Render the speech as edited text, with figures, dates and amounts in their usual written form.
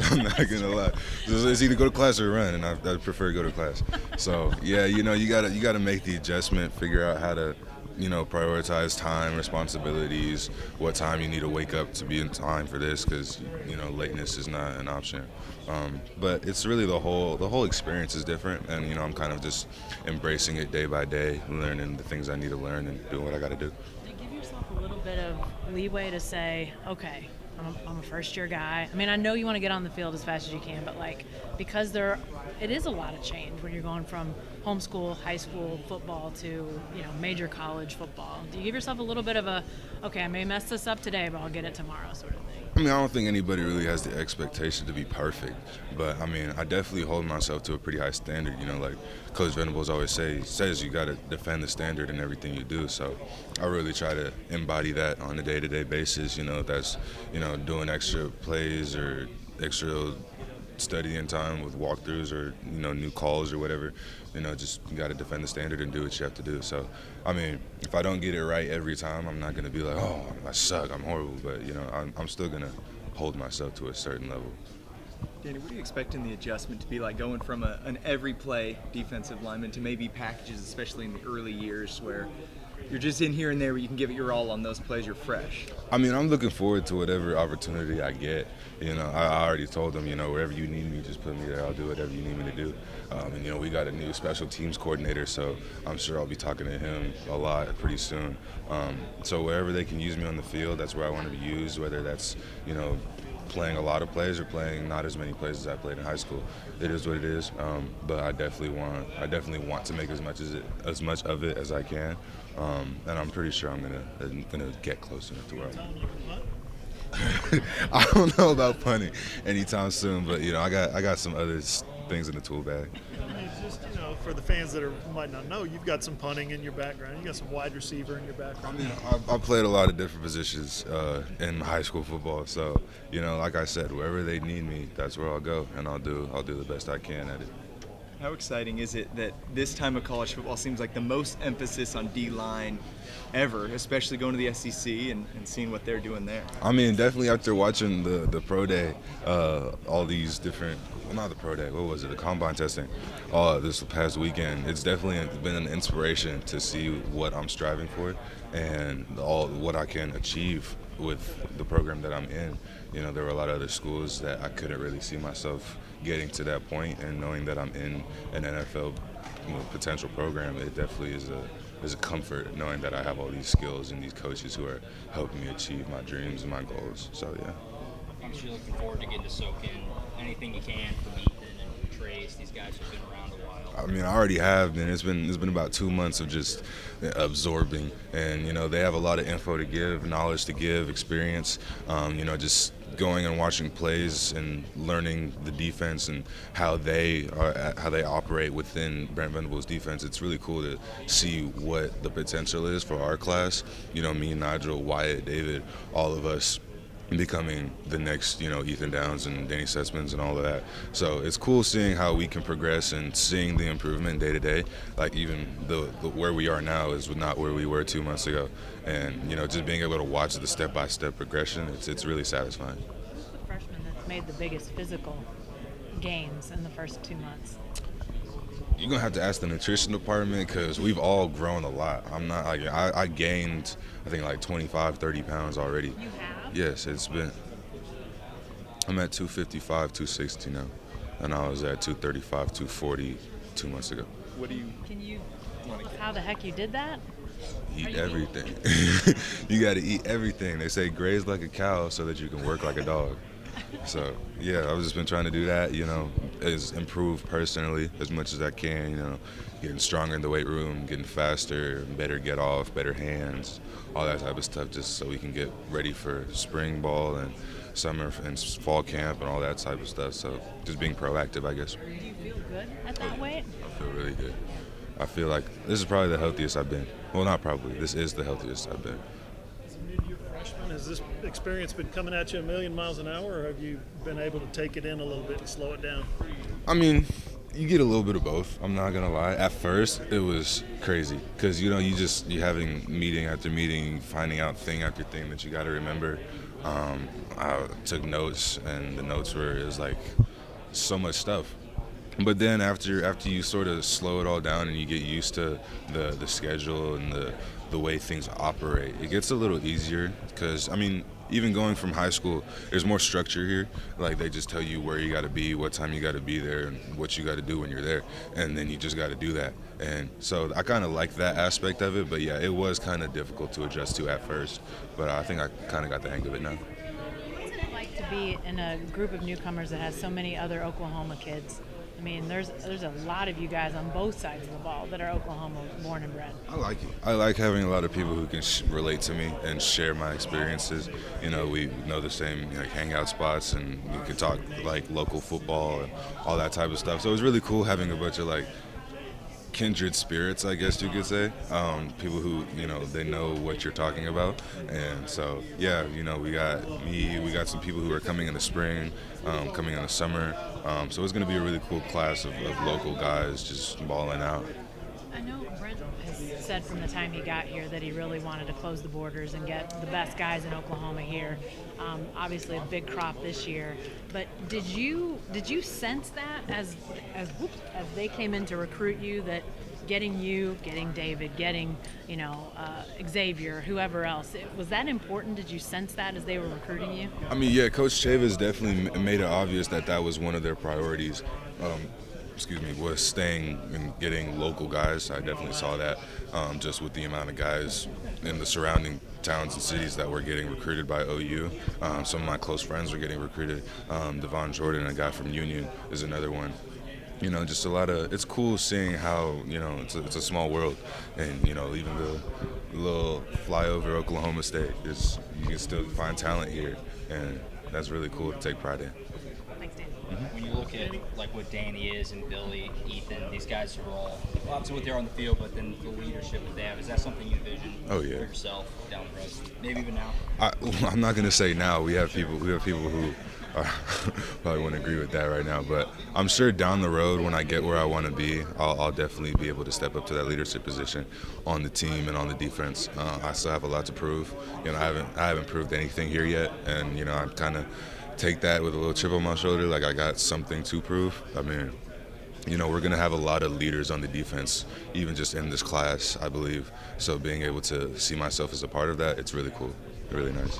I'm not gonna lie. It's either go to class or run, and I prefer to go to class. So yeah, you gotta make the adjustment, figure out how to, prioritize time, responsibilities, what time you need to wake up to be in time for this, because lateness is not an option. But it's really the whole experience is different, and I'm kind of just embracing it day by day, learning the things I need to learn and doing what I got to do. Do you give yourself a little bit of leeway to say, okay, I'm a first year guy? I mean, I know you want to get on the field as fast as you can, but like, because it is a lot of change when you're going from homeschool, high school football to, major college football. Do you give yourself a little bit of a, okay, I may mess this up today, but I'll get it tomorrow sort of thing? I mean, I don't think anybody really has the expectation to be perfect, but I mean, I definitely hold myself to a pretty high standard. Like Coach Venables always says you got to defend the standard in everything you do. So I really try to embody that on a day-to-day basis. That's doing extra plays or extra studying time with walkthroughs or new calls or whatever. Just you got to defend the standard and do what you have to do. So I mean, if I don't get it right every time, I'm not gonna be like, oh, I suck, I'm horrible. But I'm still gonna hold myself to a certain level. Danny, what are you expecting the adjustment to be like going from an every play defensive lineman to maybe packages, especially in the early years where you're just in here and there where you can give it your all on those plays, you're fresh? I mean, I'm looking forward to whatever opportunity I get. I already told them, wherever you need me, just put me there. I'll do whatever you need me to do. And we got a new special teams coordinator, so I'm sure I'll be talking to him a lot pretty soon. So wherever they can use me on the field, that's where I want to be used, whether that's, playing a lot of plays or playing not as many plays as I played in high school. It is what it is. But I definitely want to make as much of it as I can. And I'm pretty sure I'm gonna get close enough to where I don't know about punting anytime soon, but I got some other things in the tool bag. I mean, just for the fans that might not know, you've got some punting in your background. You got some wide receiver in your background. I played a lot of different positions in high school football, so like I said, wherever they need me, that's where I'll go, and I'll do the best I can at it. How exciting is it that this time of college football seems like the most emphasis on D-line ever, especially going to the SEC and seeing what they're doing there? I mean, definitely after watching the pro day, all these different, well, not the pro day, what was it, the combine testing, this past weekend, it's definitely been an inspiration to see what I'm striving for and what I can achieve with the program that I'm in. There were a lot of other schools that I couldn't really see myself getting to that point, and knowing that I'm in an NFL potential program, it definitely is a comfort knowing that I have all these skills and these coaches who are helping me achieve my dreams and my goals. So yeah. I'm sure you're looking forward to getting to soak in anything you can from Ethan and Trace. These guys have been around a while. I mean, I already have been. It's been about 2 months of just absorbing, and they have a lot of info to give, knowledge to give, experience. Just going and watching plays and learning the defense and how they operate within Brent Venables' defense. It's really cool to see what the potential is for our class. Me, Nigel, Wyatt, David, all of us becoming the next, Ethan Downs and Danny Sussmans and all of that. So it's cool seeing how we can progress and seeing the improvement day to day. Like even the where we are now is not where we were 2 months ago. And, just being able to watch the step-by-step progression, it's really satisfying. Who's the freshman that's made the biggest physical gains in the first 2 months? You're going to have to ask the nutrition department because we've all grown a lot. I gained, I think, like 25, 30 pounds already. You have? Yes, I'm at 255, 260 now. And I was at 235, 240 2 months ago. Can you tell us how the heck you did that? Eat everything. You got to eat everything. They say graze like a cow so that you can work like a dog. So, yeah, I've just been trying to do that, is improve personally as much as I can, getting stronger in the weight room, getting faster, better get off, better hands, all that type of stuff, just so we can get ready for spring ball and summer and fall camp and all that type of stuff. So just being proactive, I guess. Do you feel good at that weight? I feel really good. I feel like this is probably the healthiest I've been. Well, not probably. This is the healthiest I've been. As a mid-year freshman, has this experience been coming at you a million miles an hour, or have you been able to take it in a little bit and slow it down? I mean, you get a little bit of both. I'm not gonna lie. At first, it was crazy because you're having meeting after meeting, finding out thing after thing that you got to remember. I took notes, and the notes were, it was like so much stuff. But then after you sort of slow it all down and you get used to the schedule and the way things operate, it gets a little easier. Because I mean, even going from high school, there's more structure here. Like, they just tell you where you got to be, what time you got to be there, and what you got to do when you're there, and then you just got to do that. And so I kind of like that aspect of it. But yeah, it was kind of difficult to adjust to at first. But I think I kind of got the hang of it now. What's it like to be in a group of newcomers that has so many other Oklahoma kids? I mean, there's a lot of you guys on both sides of the ball that are Oklahoma born and bred. I like it. I like having a lot of people who can relate to me and share my experiences. You know, we know the same like hangout spots, and we can talk like local football and all that type of stuff. So it was really cool having a bunch of like kindred spirits, I guess you could say. People who, you know, they know what you're talking about. And so, yeah, you know, we got some people who are coming in the spring, coming in the summer. So it's going to be a really cool class of local guys just balling out. I know Brent has said from the time he got here that he really wanted to close the borders and get the best guys in Oklahoma here. Obviously, a big crop this year. But did you sense that as they came in to recruit you, that getting you, getting David, getting Xavier, whoever else, was that important? Did you sense that as they were recruiting you? I mean, yeah, Coach Chavis definitely made it obvious that was one of their priorities. Was staying and getting local guys. I definitely saw that just with the amount of guys in the surrounding towns and cities that were getting recruited by OU. Some of my close friends were getting recruited. Devon Jordan, a guy from Union, is another one. You know, just a lot of, it's cool seeing how, you know, it's a small world, and, you know, even the little flyover Oklahoma State, you can still find talent here, and that's really cool to take pride in. Thanks, Dan. When you look at like what Danny is and Billy, Ethan, these guys are all obviously what they're on the field, but then the leadership that they have, is that something you envision Oh, yeah. for yourself down the road? Maybe even now. I'm not gonna say now. We have people who probably wouldn't agree with that right now, but I'm sure down the road when I get where I want to be, I'll definitely be able to step up to that leadership position on the team and on the defense. I still have a lot to prove. You know, I haven't proved anything here yet, and you know, I kind of take that with a little chip on my shoulder, like I got something to prove. I mean, you know, we're going to have a lot of leaders on the defense, even just in this class, I believe. So being able to see myself as a part of that, it's really cool, really nice.